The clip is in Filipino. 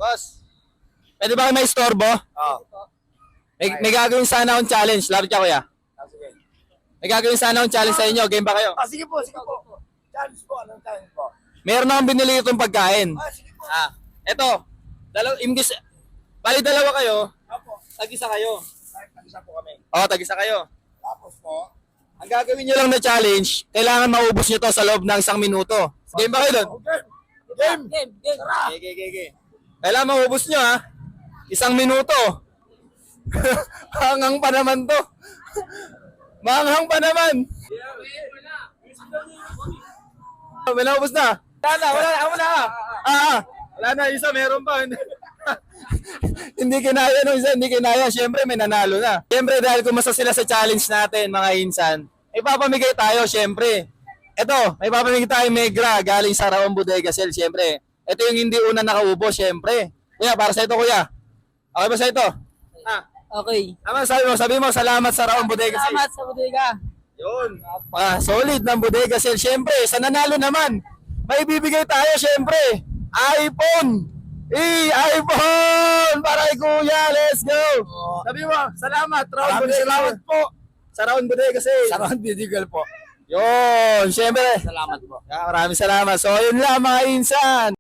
Boss, pwede ba kayo may istorbo? Oo. May gagawin sana akong challenge. Lapit ka, kuya. Sige. May gagawin sana akong challenge sa inyo. Game ba kayo? Sige po, sige po. Challenge po, anong challenge po? Meron akong binili itong pagkain. Sige po. Eto. Bali dalawa kayo. Opo. Tag-isa kayo. Tag-isa po kami. Oo, tag-isa kayo. Tapos po, Ang gagawin nyo lang na challenge, kailangan maubos nyo to sa loob ng 1 minuto. Game ba kayo doon? Game! Tara! Okay. Kailangan maubos nyo ha. 1 minuto. Hangang pa naman to. Manghang pa naman. Wala, ubos na. Wala na, isa meron pa. Hindi kinaya nung isa, hindi kinaya. Siyempre may nanalo na. Siyempre dahil kumasa sila sa challenge natin mga insan, ipapamigay tayo siyempre. Ito, may papamigay tayo Megra galing sa Raon Bodega Cell siyempre. Ito yung hindi una nakaubo siyempre. Kuya, para sa ito kuya. Okay ba sa ito? Okay. Tama, sabi mo salamat sa Raon Bodega Cell. Salamat sa bodega. Yun. Solid ng Bodega Cell. Siyempre, sa nanalo naman, may bibigay tayo siyempre. iPhone! iPhone! Para kay Kuya, let's go! Sabi mo, salamat, Raon maraming Bodega. salamat po. Sa Raon Bodega Cell. Sa Round Bidigal po. Yun, siyempre. Salamat po. Maraming salamat. So, yun lang mga insan.